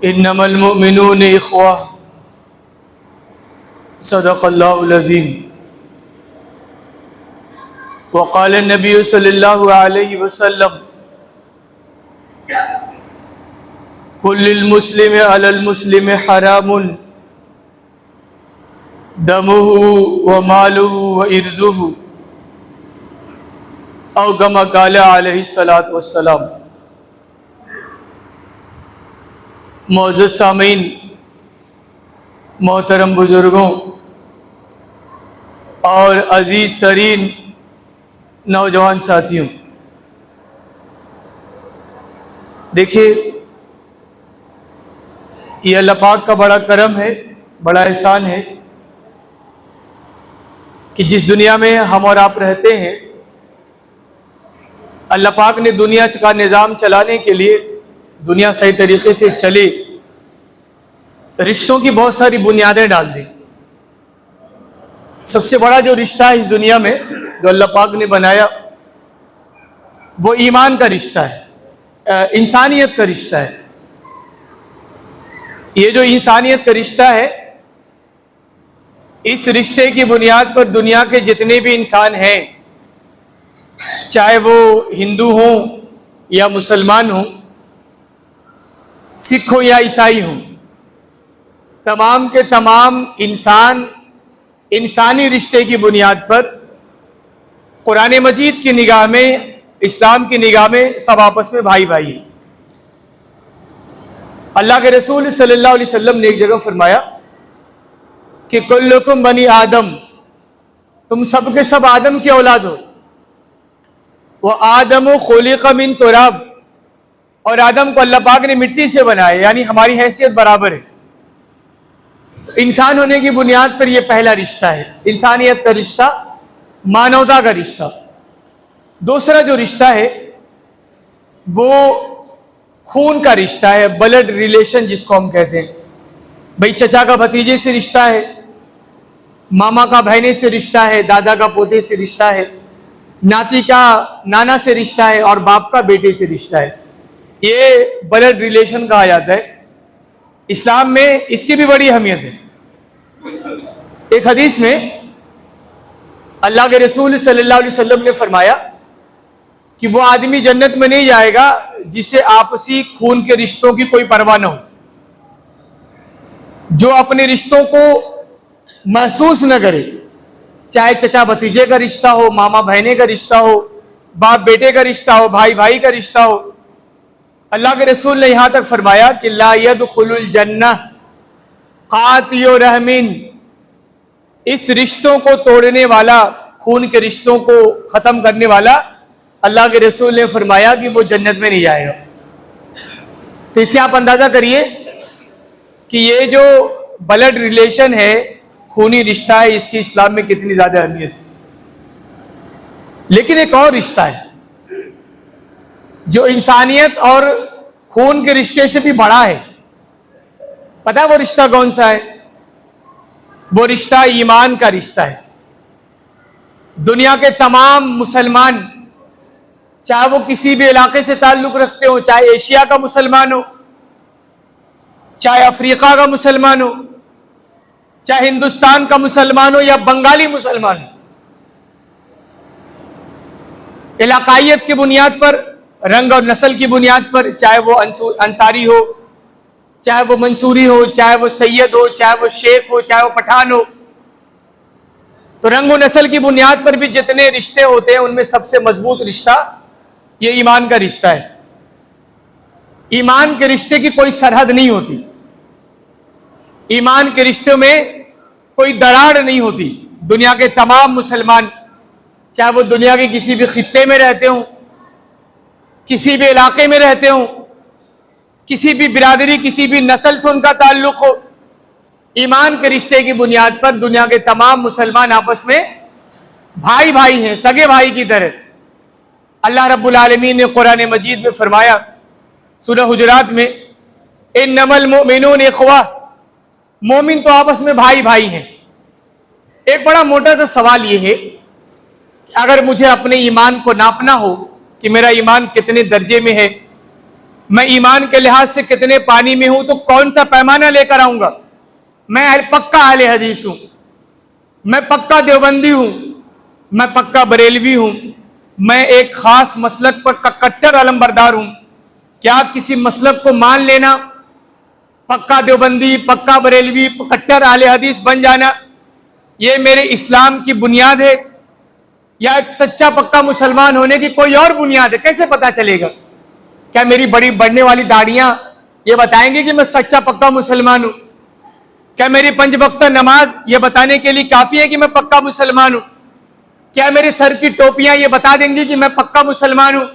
انما المؤمنون اخوہ صدق اللہ العظیم وقال النبی صلی اللہ علیہ وسلم کل المسلم علی المسلم حرام دمہ ومالہ وعرضہ او کما قال علیہ الصلاۃ والسلام۔ معزز سامعین، محترم بزرگوں اور عزیز ترین نوجوان ساتھیوں، دیکھیے یہ اللہ پاک کا بڑا کرم ہے، بڑا احسان ہے کہ جس دنیا میں ہم اور آپ رہتے ہیں، اللہ پاک نے دنیا کا نظام چلانے کے لیے، دنیا صحیح طریقے سے چلے، رشتوں کی بہت ساری بنیادیں ڈال دی۔ سب سے بڑا جو رشتہ ہے اس دنیا میں جو اللہ پاک نے بنایا وہ ایمان کا رشتہ ہے، انسانیت کا رشتہ ہے۔ یہ جو انسانیت کا رشتہ ہے، اس رشتے کی بنیاد پر دنیا کے جتنے بھی انسان ہیں، چاہے وہ ہندو ہوں یا مسلمان ہوں، سکھ ہو یا عیسائی ہوں، تمام کے تمام انسان انسانی رشتے کی بنیاد پر قرآن مجید کی نگاہ میں، اسلام کی نگاہ میں سب آپس میں بھائی بھائی ہیں۔ اللہ کے رسول صلی اللہ علیہ وسلم نے ایک جگہ فرمایا کہ کلکم بنی آدم، تم سب کے سب آدم کی اولاد ہو، وہ آدم خلق من تراب، اور آدم کو اللہ پاک نے مٹی سے بنایا، یعنی ہماری حیثیت برابر ہے۔ انسان ہونے کی بنیاد پر یہ پہلا رشتہ ہے، انسانیت کا رشتہ، مانوتا کا رشتہ۔ دوسرا جو رشتہ ہے وہ خون کا رشتہ ہے، بلڈ ریلیشن جس کو ہم کہتے ہیں۔ بھائی چچا کا بھتیجے سے رشتہ ہے، ماما کا بہنے سے رشتہ ہے، دادا کا پوتے سے رشتہ ہے، ناتی کا نانا سے رشتہ ہے، اور باپ کا بیٹے سے رشتہ ہے۔ یہ بلڈ ریلیشن کہا جاتا ہے۔ اسلام میں اس کی بھی بڑی اہمیت ہے۔ ایک حدیث میں اللہ کے رسول صلی اللہ علیہ وسلم نے فرمایا کہ وہ آدمی جنت میں نہیں جائے گا جسے آپسی خون کے رشتوں کی کوئی پرواہ نہ ہو، جو اپنے رشتوں کو محسوس نہ کرے، چاہے چچا بھتیجے کا رشتہ ہو، ماما بہنے کا رشتہ ہو، باپ بیٹے کا رشتہ ہو، بھائی بھائی کا رشتہ ہو۔ اللہ کے رسول نے یہاں تک فرمایا کہ لا يدخل الجنہ قاطع رحم، اس رشتوں کو توڑنے والا، خون کے رشتوں کو ختم کرنے والا، اللہ کے رسول نے فرمایا کہ وہ جنت میں نہیں جائے گا۔ تو اس سے آپ اندازہ کریے کہ یہ جو بلڈ ریلیشن ہے، خونی رشتہ ہے، اس کی اسلام میں کتنی زیادہ اہمیت ہے۔ لیکن ایک اور رشتہ ہے جو انسانیت اور خون کے رشتے سے بھی بڑا ہے۔ پتہ ہے وہ رشتہ کون سا ہے؟ وہ رشتہ ایمان کا رشتہ ہے۔ دنیا کے تمام مسلمان، چاہے وہ کسی بھی علاقے سے تعلق رکھتے ہو، چاہے ایشیا کا مسلمان ہو، چاہے افریقہ کا مسلمان ہو، چاہے ہندوستان کا مسلمان ہو یا بنگالی مسلمان ہو، علاقائیت کی بنیاد پر، رنگ اور نسل کی بنیاد پر، چاہے وہ انصاری ہو، چاہے وہ منصوری ہو، چاہے وہ سید ہو، چاہے وہ شیخ ہو، چاہے وہ پٹھان ہو، تو رنگ و نسل کی بنیاد پر بھی جتنے رشتے ہوتے ہیں ان میں سب سے مضبوط رشتہ یہ ایمان کا رشتہ ہے۔ ایمان کے رشتے کی کوئی سرحد نہیں ہوتی، ایمان کے رشتے میں کوئی دراڑ نہیں ہوتی۔ دنیا کے تمام مسلمان، چاہے وہ دنیا کے کسی بھی خطے میں رہتے ہوں، کسی بھی علاقے میں رہتے ہوں، کسی بھی برادری، کسی بھی نسل سے ان کا تعلق ہو، ایمان کے رشتے کی بنیاد پر دنیا کے تمام مسلمان آپس میں بھائی بھائی ہیں، سگے بھائی کی طرح۔ اللہ رب العالمین نے قرآن مجید میں فرمایا سورہ حجرات میں، انما المؤمنون اخوہ، مومن تو آپس میں بھائی بھائی ہیں۔ ایک بڑا موٹا سا سوال یہ ہے کہ اگر مجھے اپنے ایمان کو ناپنا ہو کہ میرا ایمان کتنے درجے میں ہے، میں ایمان کے لحاظ سے کتنے پانی میں ہوں تو کون سا پیمانہ لے کر آؤں گا؟ میں پکا اہل حدیث ہوں، میں پکا دیوبندی ہوں، میں پکا بریلوی ہوں، میں ایک خاص مسلک پر کٹر علمبردار ہوں. کیا کسی مسلک کو مان لینا، پکا دیوبندی، پکا بریلوی، کٹر اہل حدیث بن جانا، یہ میرے اسلام کی بنیاد ہے یا ایک سچا پکا مسلمان ہونے کی کوئی اور بنیاد ہے؟ کیسے پتا چلے گا؟ کیا میری بڑی بڑھنے والی داڑیاں یہ بتائیں گے کہ میں سچا پکا مسلمان ہوں؟ کیا میری 5 وقتہ نماز یہ بتانے کے لیے کافی ہے کہ میں پکا مسلمان ہوں؟ کیا میرے سر کی ٹوپیاں یہ بتا دیں گی کہ میں پکا مسلمان ہوں؟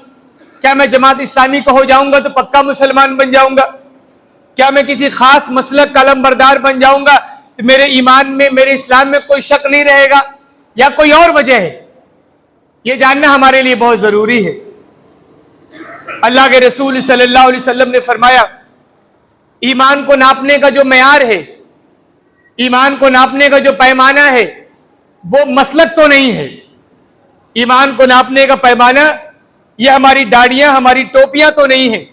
کیا میں جماعت اسلامی کا ہو جاؤں گا تو پکا مسلمان بن جاؤں گا؟ کیا میں کسی خاص مسلک کا علمبردار بن جاؤں گا تو میرے ایمان میں، میرے اسلام میں کوئی شک نہیں رہے گا، یا کوئی اور وجہ ہے؟ یہ جاننا ہمارے لیے بہت ضروری ہے. اللہ کے رسول صلی اللہ علیہ وسلم نے فرمایا ایمان کو ناپنے کا جو معیار ہے، ایمان کو ناپنے کا جو پیمانہ ہے وہ مسلک تو نہیں ہے. ایمان کو ناپنے کا پیمانہ یہ ہماری داڑیاں، ہماری ٹوپیاں تو نہیں ہے.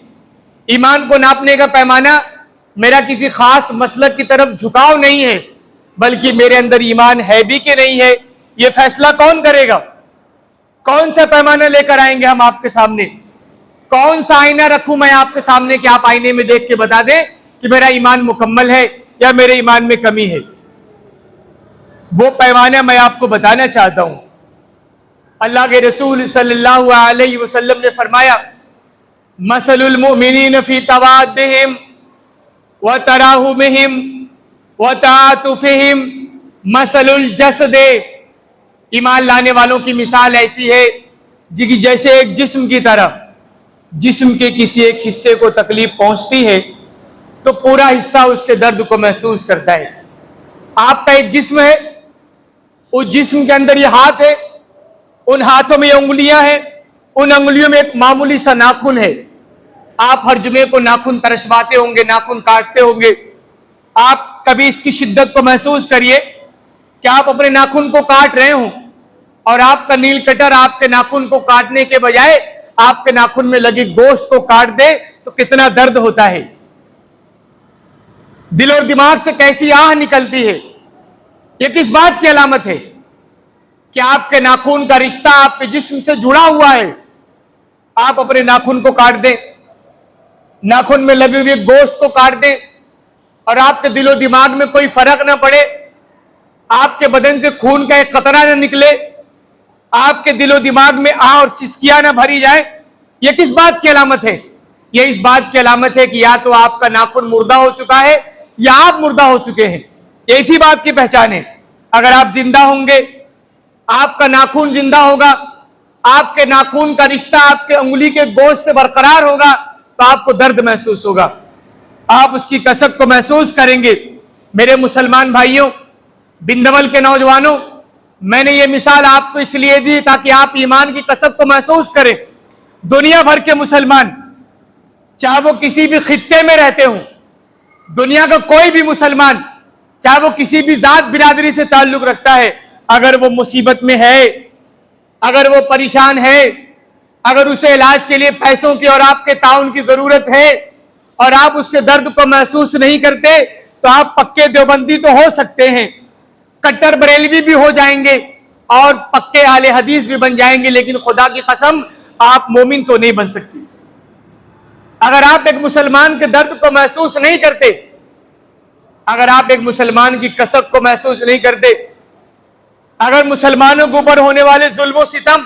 ایمان کو ناپنے کا پیمانہ میرا کسی خاص مسلک کی طرف جھکاؤ نہیں ہے، بلکہ میرے اندر ایمان ہے بھی کہ نہیں ہے یہ فیصلہ کون کرے گا؟ کون سا پیمانہ لے کر آئیں گے ہم آپ کے سامنے؟ کون سا آئینہ رکھوں میں آپ کے سامنے کہ آپ آئینے میں دیکھ کے بتا دیں کہ میرا ایمان مکمل ہے یا میرے ایمان میں کمی ہے؟ وہ پیمانہ میں آپ کو بتانا چاہتا ہوں. اللہ کے رسول صلی اللہ علیہ وسلم نے فرمایا مثل المؤمنین فی توادہم وتراحمہم وتعاطفہم مثل الجسد. ایمان لانے والوں کی مثال ایسی ہے جیسے ایک جسم کی طرح، جسم کے کسی ایک حصے کو تکلیف پہنچتی ہے تو پورا حصہ اس کے درد کو محسوس کرتا ہے. آپ کا ایک جسم ہے، اس جسم کے اندر یہ ہاتھ ہے، ان ہاتھوں میں یہ انگلیاں ہیں، ان انگلیوں میں ایک معمولی سا ناخن ہے. آپ ہر جمعے کو ناخن ترشواتے ہوں گے، ناخن کاٹتے ہوں گے. آپ کبھی اس کی شدت کو محسوس کریے کہ آپ اپنے ناخن کو کاٹ رہے ہوں اور آپ کا نیل کٹر آپ کے ناخن کو کاٹنے کے بجائے آپ کے ناخن میں لگی گوشت کو کاٹ دے تو کتنا درد ہوتا ہے. دل اور دماغ سے کیسی آہ نکلتی ہے. یہ کس بات کی علامت ہے؟ کہ آپ کے ناخن کا رشتہ آپ کے جسم سے جڑا ہوا ہے. آپ اپنے ناخن کو کاٹ دیں، ناخن میں لگے ہوئے گوشت کو کاٹ دیں اور آپ کے دل و دماغ میں کوئی فرق نہ پڑے، آپ کے بدن سے خون کا ایک قطرہ نہ نکلے، آپ کے دل و دماغ میں آہ اور سسکیاں نہ بھری جائے. یہ کس بات کی علامت ہے؟ یہ اس بات کی علامت ہے کہ یا تو آپ کا ناخن مردہ ہو چکا ہے یا آپ مردہ ہو چکے ہیں. یہ اسی بات کی پہچان ہے. اگر آپ زندہ ہوں گے، آپ کا ناخن زندہ ہوگا، آپ کے ناخن کا رشتہ آپ کے انگلی کے گوشت سے برقرار ہوگا تو آپ کو درد محسوس ہوگا، آپ اس کی کسک کو محسوس کریں گے. میرے مسلمان بھائیوں، بندول کے نوجوانوں، میں نے یہ مثال آپ کو اس لیے دی تاکہ آپ ایمان کی کسک کو محسوس کریں. دنیا بھر کے مسلمان، چاہے وہ کسی بھی خطے میں رہتے ہوں، دنیا کا کوئی بھی مسلمان، چاہے وہ کسی بھی ذات برادری سے تعلق رکھتا ہے، اگر وہ مصیبت میں ہے، اگر وہ پریشان ہے، اگر اسے علاج کے لیے پیسوں کی اور آپ کے تعاون کی ضرورت ہے اور آپ اس کے درد کو محسوس نہیں کرتے تو آپ پکے دیوبندی تو ہو سکتے ہیں، کٹر بریلوی بھی ہو جائیں گے اور پکے اہل حدیث بھی بن جائیں گے، لیکن خدا کی قسم آپ مومن تو نہیں بن سکتے. اگر آپ ایک مسلمان کے درد کو محسوس نہیں کرتے، اگر آپ ایک مسلمان کی کسک کو محسوس نہیں کرتے، اگر مسلمانوں کے اوپر ہونے والے ظلم و ستم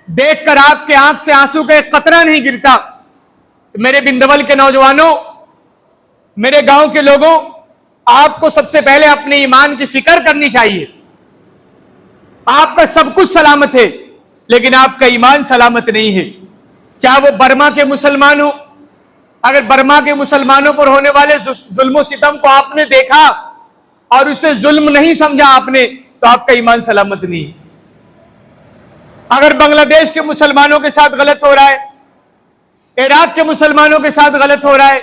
دیکھ کر آپ کے آنکھ سے آنسو کا ایک قطرہ نہیں گرتا، تو میرے بندول کے نوجوانوں، میرے گاؤں کے لوگوں، آپ کو سب سے پہلے اپنے ایمان کی فکر کرنی چاہیے. آپ کا سب کچھ سلامت ہے لیکن آپ کا ایمان سلامت نہیں ہے. چاہے وہ برما کے مسلمان ہوں، اگر برما کے مسلمانوں پر ہونے والے ظلم و ستم کو آپ نے دیکھا اور اسے ظلم نہیں سمجھا آپ نے تو آپ کا ایمان سلامت نہیں ہے. اگر بنگلہ دیش کے مسلمانوں کے ساتھ غلط ہو رہا ہے، عراق کے مسلمانوں کے ساتھ غلط ہو رہا ہے،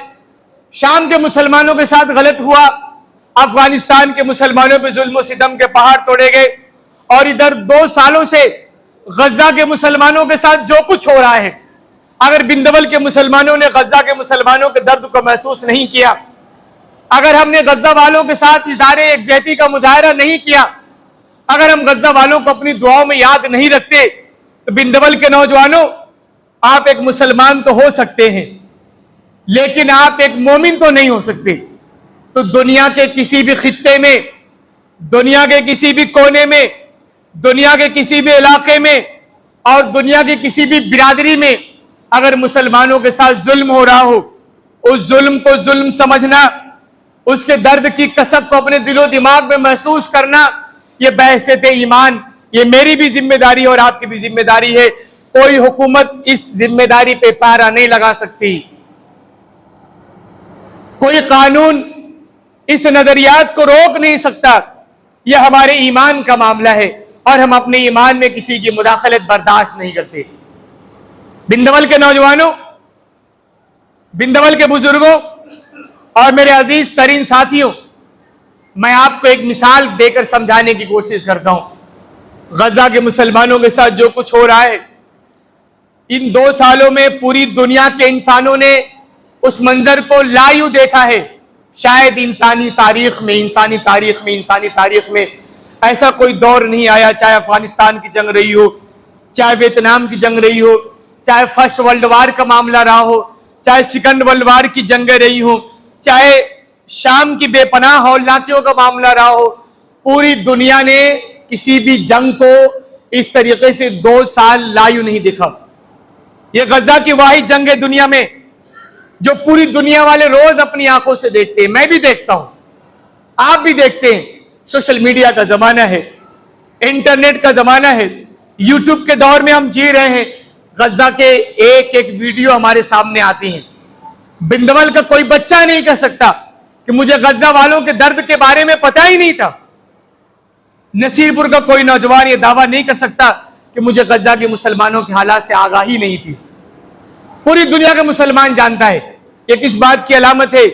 شام کے مسلمانوں کے ساتھ غلط ہوا، افغانستان کے مسلمانوں پہ ظلم و ستم کے پہاڑ توڑے گئے، اور ادھر 2 سالوں سے غزہ کے مسلمانوں کے ساتھ جو کچھ ہو رہا ہے، اگر بندول کے مسلمانوں نے غزہ کے مسلمانوں کے درد کو محسوس نہیں کیا، اگر ہم نے غزہ والوں کے ساتھ اظہار یکجہتی کا مظاہرہ نہیں کیا، اگر ہم غزہ والوں کو اپنی دعاؤں میں یاد نہیں رکھتے، تو بندول کے نوجوانوں، آپ ایک مسلمان تو ہو سکتے ہیں لیکن آپ ایک مومن تو نہیں ہو سکتے۔ تو دنیا کے کسی بھی خطے میں، دنیا کے کسی بھی کونے میں، دنیا کے کسی بھی علاقے میں اور دنیا کی کسی بھی برادری میں اگر مسلمانوں کے ساتھ ظلم ہو رہا ہو، اس ظلم کو ظلم سمجھنا، اس کے درد کی کسک کو اپنے دل و دماغ میں محسوس کرنا، یہ بحیثیت ایمان، یہ میری بھی ذمہ داری اور آپ کی بھی ذمہ داری ہے۔ کوئی حکومت اس ذمہ داری پہ پارا نہیں لگا سکتی، کوئی قانون اس نظریات کو روک نہیں سکتا۔ یہ ہمارے ایمان کا معاملہ ہے اور ہم اپنے ایمان میں کسی کی مداخلت برداشت نہیں کرتے۔ بندول کے نوجوانوں، بندول کے بزرگوں اور میرے عزیز ترین ساتھیوں، میں آپ کو ایک مثال دے کر سمجھانے کی کوشش کرتا ہوں۔ غزہ کے مسلمانوں کے ساتھ جو کچھ ہو رہا ہے، ان 2 سالوں میں پوری دنیا کے انسانوں نے اس منظر کو لائیو دیکھا ہے۔ شاید انسانی تاریخ میں ایسا کوئی دور نہیں آیا، چاہے افغانستان کی جنگ رہی ہو، چاہے ویتنام کی جنگ رہی ہو، چاہے فرسٹ ورلڈ وار کا معاملہ رہا ہو، چاہے سیکنڈ ورلڈ وار کی جنگیں رہی ہوں، چاہے شام کی بے پناہ ہولناکیوں کا معاملہ رہا ہو، پوری دنیا نے کسی بھی جنگ کو اس طریقے سے 2 سال لائیو نہیں دیکھا۔ یہ غزہ کی واحد جنگ ہے دنیا میں جو پوری دنیا والے روز اپنی آنکھوں سے دیکھتے ہیں، میں بھی دیکھتا ہوں، آپ بھی دیکھتے ہیں۔ سوشل میڈیا کا زمانہ ہے، انٹرنیٹ کا زمانہ ہے، یوٹیوب کے دور میں ہم جی رہے ہیں۔ غزہ کے ایک ایک ویڈیو ہمارے سامنے آتی ہیں۔ بندول کا کوئی بچہ نہیں کہہ سکتا کہ مجھے غزہ والوں کے درد کے بارے میں پتہ ہی نہیں تھا۔ نصیر پور کا کوئی نوجوان یہ دعویٰ نہیں کر سکتا کہ مجھے غزہ کے مسلمانوں کے حالات سے آگاہی نہیں تھی۔ پوری دنیا کا مسلمان جانتا ہے۔ یہ کس بات کی علامت ہے؟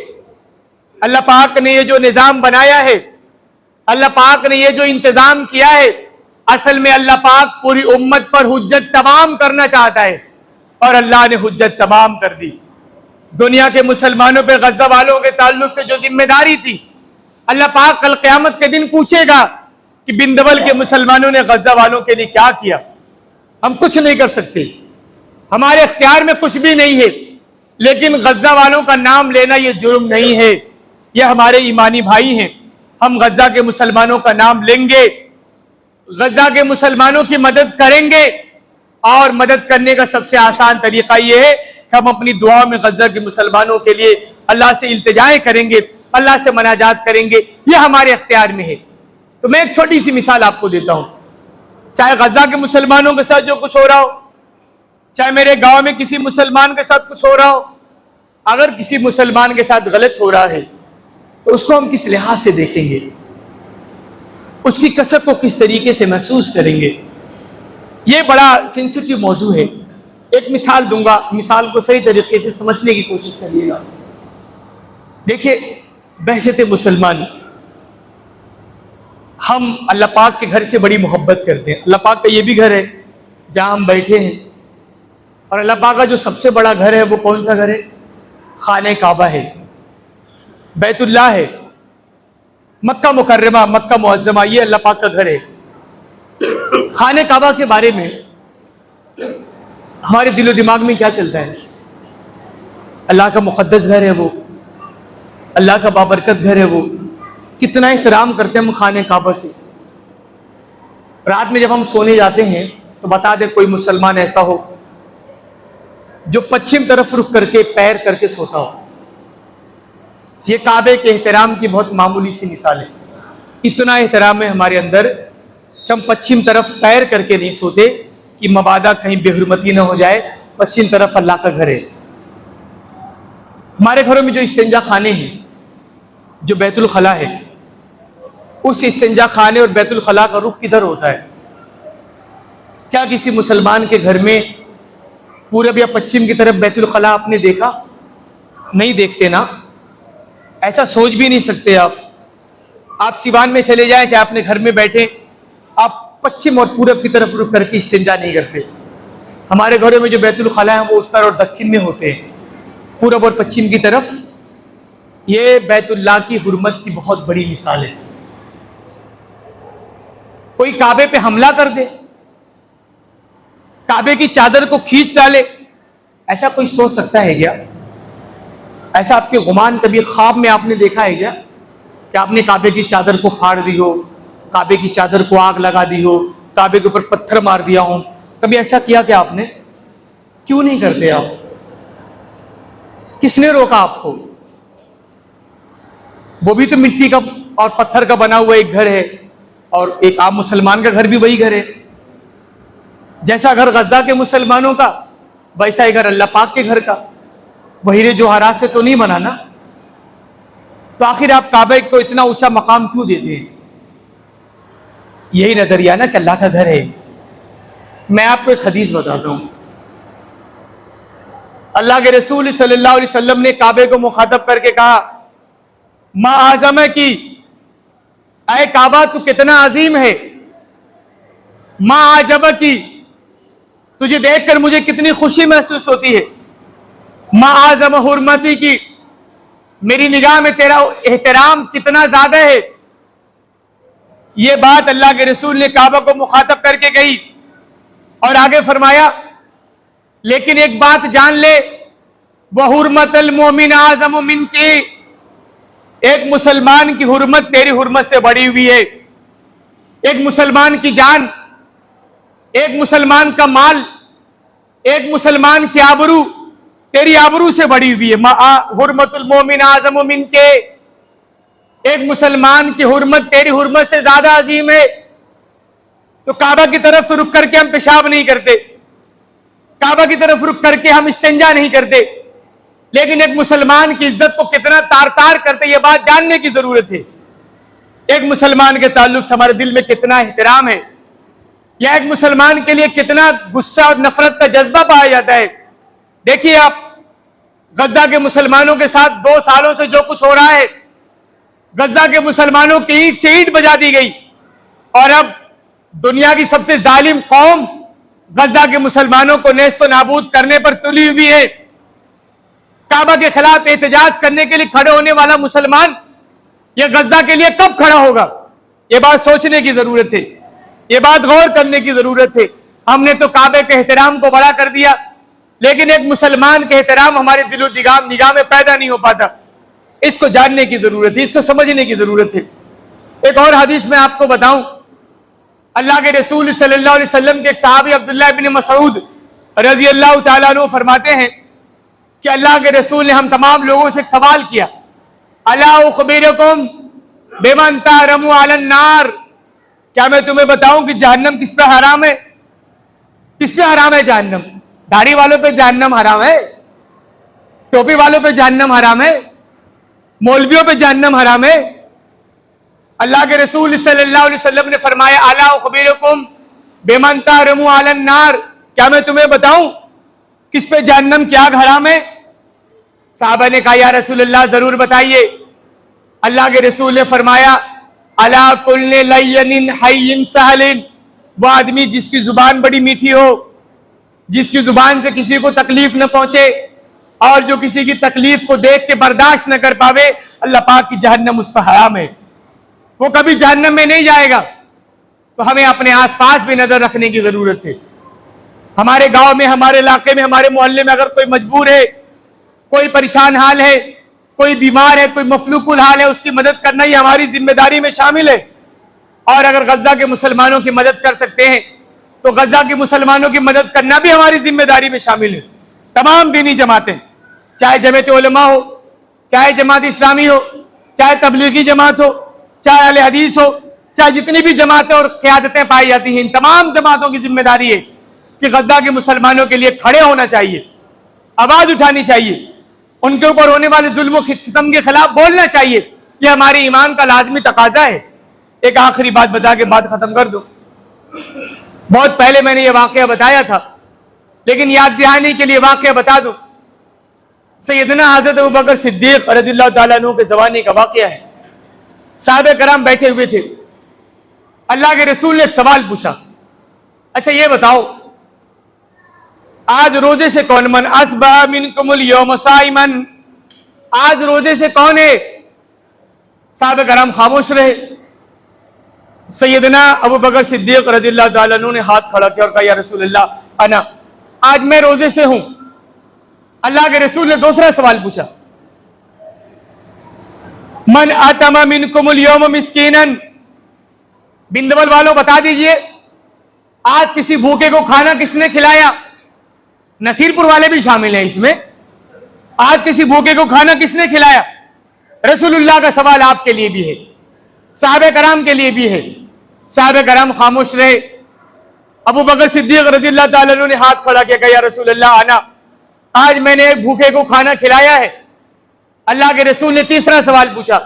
اللہ پاک نے یہ جو نظام بنایا ہے، اللہ پاک نے یہ جو انتظام کیا ہے، اصل میں اللہ پاک پوری امت پر حجت تمام کرنا چاہتا ہے اور اللہ نے حجت تمام کر دی۔ دنیا کے مسلمانوں پہ غزہ والوں کے تعلق سے جو ذمہ داری تھی، اللہ پاک کل قیامت کے دن پوچھے گا کہ بندول کے مسلمانوں نے غزہ والوں کے لیے کیا کیا۔ ہم کچھ نہیں کر سکتے، ہمارے اختیار میں کچھ بھی نہیں ہے، لیکن غزہ والوں کا نام لینا یہ جرم نہیں ہے، یہ ہمارے ایمانی بھائی ہیں۔ ہم غزہ کے مسلمانوں کا نام لیں گے، غزہ کے مسلمانوں کی مدد کریں گے، اور مدد کرنے کا سب سے آسان طریقہ یہ ہے کہ ہم اپنی دعا میں غزہ کے مسلمانوں کے لیے اللہ سے التجائیں کریں گے، اللہ سے مناجات کریں گے، یہ ہمارے اختیار میں ہے۔ تو میں ایک چھوٹی سی مثال آپ کو دیتا ہوں۔ چاہے غزہ کے مسلمانوں کے ساتھ جو کچھ ہو رہا ہو، چاہے میرے گاؤں میں کسی مسلمان کے ساتھ کچھ ہو رہا ہو، اگر کسی مسلمان کے ساتھ غلط ہو رہا ہے تو اس کو ہم کس لحاظ سے دیکھیں گے، اس کی کسک کو کس طریقے سے محسوس کریں گے، یہ بڑا سینسیٹیو موضوع ہے۔ ایک مثال دوں گا، مثال کو صحیح طریقے سے سمجھنے کی کوشش کریے گا۔ دیکھیے، بحثیت مسلمان ہم اللہ پاک کے گھر سے بڑی محبت کرتے ہیں۔ اللہ پاک کا یہ بھی گھر ہے جہاں ہم بیٹھے ہیں، اور اللہ پاک کا جو سب سے بڑا گھر ہے وہ کون سا گھر ہے؟ خانہ کعبہ ہے، بیت اللہ ہے، مکہ مکرمہ، مکہ معظمہ، یہ اللہ پاک کا گھر ہے۔ خانہ کعبہ کے بارے میں ہمارے دل و دماغ میں کیا چلتا ہے؟ اللہ کا مقدس گھر ہے وہ، اللہ کا بابرکت گھر ہے وہ، کتنا احترام کرتے ہیں ہم خانہ کعبہ سے۔ رات میں جب ہم سونے جاتے ہیں تو بتا دیں کوئی مسلمان ایسا ہو جو پچھم طرف رخ کر کے پیر کر کے سوتا ہو۔ یہ کعبے کے احترام کی بہت معمولی سی مثال ہے۔ اتنا احترام ہے ہمارے اندر کہ ہم پچھم طرف پیر کر کے نہیں سوتے کہ مبادا کہیں بے حرمتی نہ ہو جائے۔ پچھم طرف اللہ کا گھر ہے۔ ہمارے گھروں میں جو استنجا خانے ہیں، جو بیت الخلاء ہے، اس استنجا خانے اور بیت الخلاء کا رخ کدھر ہوتا ہے؟ کیا کسی مسلمان کے گھر میں پورب یا پچھم کی طرف بیت الخلاء آپ نے دیکھا؟ نہیں دیکھتے نا، ایسا سوچ بھی نہیں سکتے آپ سیوان میں چلے جائیں، چاہے اپنے گھر میں بیٹھے، آپ پچھم اور پورب کی طرف رخ کر کے استنجا نہیں کرتے۔ ہمارے گھروں میں جو بیت الخلا ہیں وہ اتر اور دکن میں ہوتے ہیں، پورب اور پچھم کی طرف. یہ بیت اللہ کی حرمت کی بہت بڑی مثال ہے. کوئی کعبے پہ حملہ کر دے، کعبے کی چادر کو کھینچ ڈالے، ایسا کوئی سوچ سکتا ہے کیا؟ ایسا آپ کے گمان کبھی خواب میں آپ نے دیکھا ہے کیا کہ آپ نے کعبے کی چادر کو پھاڑ دی ہو، کعبے کی چادر کو آگ لگا دی ہو، کعبے کے اوپر پتھر مار دیا ہو؟ کبھی ایسا کیا کہ آپ نے؟ کیوں نہیں کرتے آپ؟ کس نے روکا آپ کو؟ وہ بھی تو مٹی کا اور پتھر کا بنا ہوا ایک گھر ہے، اور ایک عام مسلمان کا گھر بھی وہی گھر ہے. جیسا گھر غزہ کے مسلمانوں کا، ویسا ہی گھر اللہ پاک کے گھر کا. بحیرہ جوہرات سے تو نہیں بنا نا. تو آخر آپ کعبہ کو اتنا اونچا مقام کیوں دیتے ہیں؟ یہی نظریہ نا کہ اللہ کا گھر ہے. میں آپ کو ایک حدیث بتاتا ہوں. اللہ کے رسول صلی اللہ علیہ وسلم نے کعبے کو مخاطب کر کے کہا، ما اعظم کی، اے کعبہ تو کتنا عظیم ہے. ما اعجب کی، تجھے دیکھ کر مجھے کتنی خوشی محسوس ہوتی ہے. ما اعظم حرمتی کی، میری نگاہ میں تیرا احترام کتنا زیادہ ہے. یہ بات اللہ کے رسول نے کعبہ کو مخاطب کر کے کہی، اور آگے فرمایا لیکن ایک بات جان لے، وَحُرْمَةَ الْمُؤْمِنِ أَعْظَمُ مِنْكِ، ایک مسلمان کی حرمت تیری حرمت سے بڑی ہوئی ہے. ایک مسلمان کی جان، ایک مسلمان کا مال، ایک مسلمان کی آبرو تیری آبرو سے بڑی ہوئی ہے. حرمت المومن اعظم منک، ایک مسلمان کی حرمت تیری حرمت سے زیادہ عظیم ہے. تو کعبہ کی طرف تو رک کر کے ہم پیشاب نہیں کرتے، کعبہ کی طرف رک کر کے ہم استنجا نہیں کرتے، لیکن ایک مسلمان کی عزت کو کتنا تار تار کرتے یہ بات جاننے کی ضرورت ہے. ایک مسلمان کے تعلق سے ہمارے دل میں کتنا احترام ہے، یا ایک مسلمان کے لیے کتنا غصہ اور نفرت کا جذبہ پایا جاتا ہے. دیکھیے آپ غزہ کے مسلمانوں کے ساتھ 2 سالوں سے جو کچھ ہو رہا ہے، غزہ کے مسلمانوں کی اینٹ سے اینٹ بجا دی گئی، اور اب دنیا کی سب سے ظالم قوم غزہ کے مسلمانوں کو نیست و نابود کرنے پر تلی ہوئی ہے. کعبہ کے خلاف احتجاج کرنے کے لیے کھڑے ہونے والا مسلمان یہ غزہ کے لیے کب کھڑا ہوگا؟ یہ بات سوچنے کی ضرورت ہے، یہ بات غور کرنے کی ضرورت ہے. ہم نے تو کعبے کے احترام کو بڑا کر دیا، لیکن ایک مسلمان کے احترام ہمارے دل و نگاہ میں پیدا نہیں ہو پاتا. اس کو جاننے کی ضرورت ہے، اس کو سمجھنے کی ضرورت ہے. ایک اور حدیث میں آپ کو بتاؤں، اللہ کے رسول صلی اللہ علیہ وسلم کے ایک صحابی عبداللہ بن مسعود رضی اللہ تعالیٰ عنہ فرماتے ہیں کہ اللہ کے رسول نے ہم تمام لوگوں سے ایک سوال کیا، الا اخبرکم بمن تحرم علی النار، کیا میں تمہیں بتاؤں کہ جہنم کس پہ حرام ہے؟ کس پہ حرام ہے جہنم؟ داڑھی والوں پہ جہنم حرام ہے، ٹوپی والوں پہ جہنم حرام ہے، مولویوں پہ جہنم حرام ہے. اللہ کے رسول صلی اللہ علیہ وسلم نے فرمایا، الا اخبرکم بمن تحرم علی النار، کیا میں تمہیں بتاؤں کس پہ جہنم کی آگ حرام ہے؟ صحابہ نے کہا یا رسول اللہ ضرور بتائیے. اللہ کے رسول نے فرمایا، الا کل لین حی سہل، وہ آدمی جس کی زبان بڑی میٹھی ہو، جس کی زبان سے کسی کو تکلیف نہ پہنچے، اور جو کسی کی تکلیف کو دیکھ کے برداشت نہ کر پاوے، اللہ پاک کی جہنم اس پر حرام ہے، وہ کبھی جہنم میں نہیں جائے گا. تو ہمیں اپنے آس پاس بھی نظر رکھنے کی ضرورت ہے. ہمارے گاؤں میں، ہمارے علاقے میں، ہمارے محلے میں اگر کوئی مجبور ہے، کوئی پریشان حال ہے، کوئی بیمار ہے، کوئی مفلوق الحال ہے، اس کی مدد کرنا یہ ہماری ذمہ داری میں شامل ہے. اور اگر غزہ کے مسلمانوں کی مدد کر سکتے ہیں تو غزہ کے مسلمانوں کی مدد کرنا بھی ہماری ذمہ داری میں شامل ہے. تمام دینی جماعتیں، چاہے جمعیت علماء ہو، چاہے جماعت اسلامی ہو، چاہے تبلیغی جماعت ہو، چاہے اہل حدیث ہو، چاہے جتنی بھی جماعتیں اور قیادتیں پائی جاتی ہیں، ان تمام جماعتوں کی ذمہ داری ہے کہ غزہ کے مسلمانوں کے لیے کھڑے ہونا چاہیے، آواز اٹھانی چاہیے، ان کے اوپر ہونے والے ظلم و ستم کے خلاف بولنا چاہیے. یہ ہمارے ایمان کا لازمی تقاضا ہے. ایک آخری بات بتا کے بات ختم کر دوں. بہت پہلے میں نے یہ واقعہ بتایا تھا، لیکن یاد دہانی کے لیے واقعہ بتا دوں. سیدنا حضرت ابوبکر صدیق رضی اللہ تعالیٰ عنہ کے زمانے کا واقعہ ہے. صحابہ کرام بیٹھے ہوئے تھے، اللہ کے رسول نے ایک سوال پوچھا، اچھا یہ بتاؤ آج روزے سے کون؟ من اصبح منکم اليوم صائما، آج روزے سے کون ہے؟ صحابہ کرام خاموش رہے. سیدنا ابو بکر صدیق رضی اللہ تعالیٰ عنہ نے ہاتھ کھڑا کیا اور کہا یا رسول اللہ انا، آج میں روزے سے ہوں. اللہ کے رسول نے دوسرا سوال پوچھا، من اطعم منکم اليوم مسکینا، بندول والوں بتا دیجئے آج کسی بھوکے کو کھانا کس نے کھلایا؟ نصیر پور والے بھی شامل ہیں اس میں. آج کسی بھوکے کو کھانا کس نے کھلایا؟ رسول اللہ کا سوال آپ کے لیے بھی ہے، صحابہ کرام کے لیے بھی ہے. صحابہ کرام خاموش رہے. ابو بکر صدیق رضی اللہ تعالیٰ عنہ نے ہاتھ کھڑا کیا کہ یا رسول اللہ انا، آج میں نے ایک بھوکے کو کھانا کھلایا ہے. اللہ کے رسول نے تیسرا سوال پوچھا،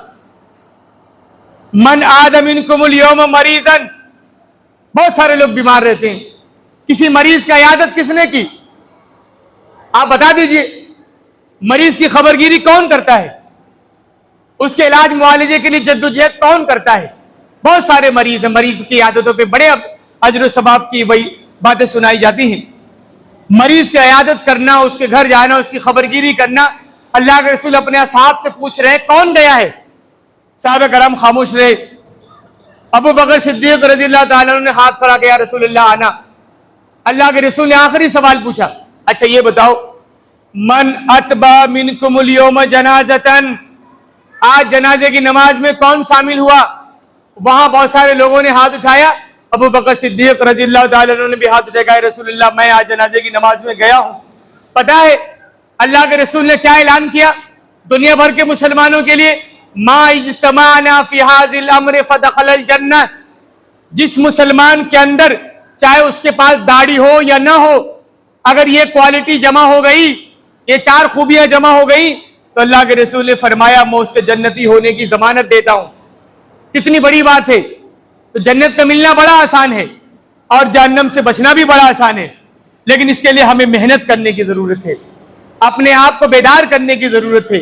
من عاد منکم اليوم مریضا، بہت سارے لوگ بیمار رہتے ہیں، کسی مریض کی عیادت کس نے کی؟ آپ بتا دیجئے مریض کی خبرگیری کون کرتا ہے؟ اس کے علاج معالجے کے لیے جدوجہد کون کرتا ہے؟ بہت سارے مریض ہیں، مریض کی عیادتوں پہ بڑے اجر و ثواب کی وہی باتیں سنائی جاتی ہیں. مریض کی عیادت کرنا، اس کے گھر جانا، اس کی خبرگیری کرنا. اللہ کے رسول اپنے اصحاب سے پوچھ رہے ہیں کون گیا ہے؟ صحابہ کرام خاموش رہے. ابو بکر صدیق رضی اللہ تعالیٰ عنہ نے ہاتھ کھڑا کیا رسول اللہ انا. اللہ کے رسول نے آخری سوال پوچھا، اچھا یہ بتاؤ من اتبع منکم اليوم جنازتن، آج جنازے کی نماز میں کون شامل ہوا؟ وہاں بہت سارے لوگوں نے ہاتھ اٹھایا. ابو بکر صدیق رضی اللہ تعالیٰ عنہ نے بھی ہاتھ اٹھایا کہ رسول اللہ میں آج جنازے کی نماز میں گیا ہوں. پتہ ہے اللہ کے رسول نے کیا اعلان کیا دنیا بھر کے مسلمانوں کے لیے؟ ما اجتمعنا فی ھذا الامر فدخل الجنہ، جس مسلمان کے اندر چاہے اس کے پاس داڑھی ہو یا نہ ہو، اگر یہ کوالٹی جمع ہو گئی، یہ چار خوبیاں جمع ہو گئی، تو اللہ کے رسول نے فرمایا میں اس کے جنتی ہونے کی ضمانت دیتا ہوں. کتنی بڑی بات ہے. تو جنت کا ملنا بڑا آسان ہے اور جہنم سے بچنا بھی بڑا آسان ہے، لیکن اس کے لیے ہمیں محنت کرنے کی ضرورت ہے، اپنے آپ کو بیدار کرنے کی ضرورت ہے،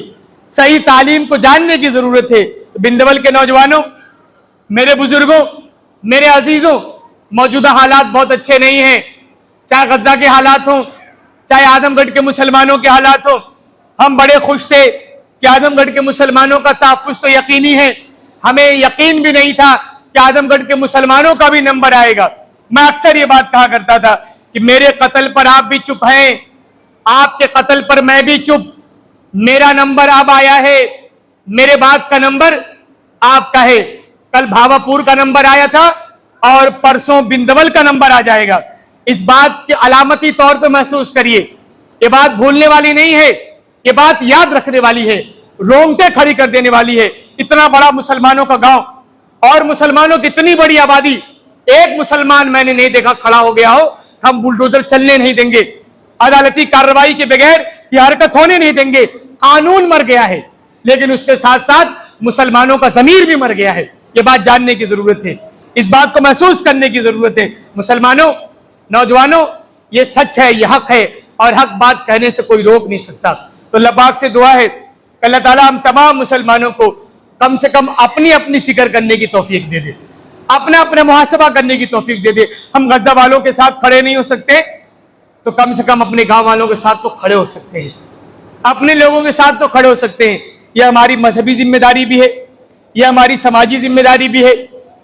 صحیح تعلیم کو جاننے کی ضرورت ہے. بندول کے نوجوانوں، میرے بزرگوں، میرے عزیزوں، موجودہ حالات بہت اچھے نہیں ہیں. چاہے غزہ کے حالات ہوں، چاہے اعظم گڑھ کے مسلمانوں کے حالات ہوں. ہم بڑے خوش تھے کہ اعظم گڑھ کے مسلمانوں کا تحفظ تو یقینی ہے. ہمیں یقین بھی نہیں تھا کہ اعظم گڑھ کے مسلمانوں کا بھی نمبر آئے گا. میں اکثر یہ بات کہا کرتا تھا کہ میرے قتل پر آپ بھی چپ ہیں، آپ کے قتل پر میں بھی چپ. میرا نمبر اب آیا ہے، میرے بعد کا نمبر آپ کا ہے. کل بھاواپور کا نمبر آیا تھا اور پرسوں بندول کا نمبر آ جائے گا. اس بات کے علامتی طور پہ محسوس کریے. یہ بات بھولنے والی نہیں ہے، یہ بات یاد رکھنے والی ہے، رونگٹے کھڑی کر دینے والی ہے. اتنا بڑا مسلمانوں کا گاؤں اور مسلمانوں کی اتنی بڑی آبادی، ایک مسلمان میں نے نہیں دیکھا کھڑا ہو گیا ہو ہم بلڈوزر چلنے نہیں دیں گے، عدالتی کارروائی کے بغیر یہ حرکت ہونے نہیں دیں گے. قانون مر گیا ہے، لیکن اس کے ساتھ ساتھ مسلمانوں کا ضمیر بھی مر گیا ہے. یہ بات جاننے کی ضرورت ہے، اس بات کو محسوس کرنے کی ضرورت ہے. مسلمانوں، نوجوانوں، یہ سچ ہے، یہ حق ہے اور حق بات کہنے سے کوئی روک نہیں سکتا. تو اللہ پاک سے دعا ہے کہ اللہ تعالیٰ ہم تمام مسلمانوں کو کم سے کم اپنی اپنی فکر کرنے کی توفیق دے دے، اپنا اپنا محاسبہ کرنے کی توفیق دے دے. ہم غزہ والوں کے ساتھ کھڑے نہیں ہو سکتے تو کم سے کم اپنے گاؤں والوں کے ساتھ تو کھڑے ہو سکتے ہیں، اپنے لوگوں کے ساتھ تو کھڑے ہو سکتے ہیں. یہ ہماری مذہبی ذمہ داری بھی ہے، یہ ہماری سماجی ذمہ داری بھی ہے،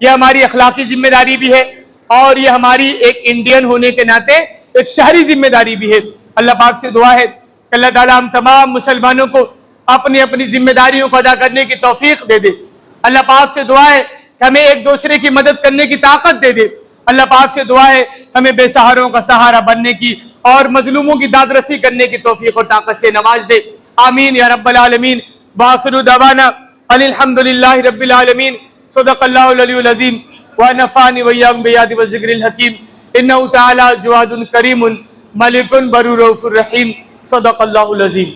یہ ہماری اخلاقی ذمہ داری بھی ہے، اور یہ ہماری ایک انڈین ہونے کے ناطے ایک شہری ذمہ داری بھی ہے. اللہ پاک سے دعا ہے کہ اللہ تعالیٰ ہم تمام مسلمانوں کو اپنی اپنی ذمہ داریوں کو ادا کرنے کی توفیق دے دے. اللہ پاک سے دعا ہے کہ ہمیں ایک دوسرے کی مدد کرنے کی طاقت دے دے. اللہ پاک سے دعا ہے ہمیں بے سہاروں کا سہارا بننے کی اور مظلوموں کی داد رسی کرنے کی توفیق اور طاقت سے نواز دے. آمین یا رب العالمین. وآخر دعوانا ان الحمد للہ رب العالمین. صدق اللہ العلی العظیم ونفعنی وإياكم بالآیات والذکر الحکیم. انہ تعالی جواد کریم ملک بر رؤوف رحیم. صدق اللہ العظیم.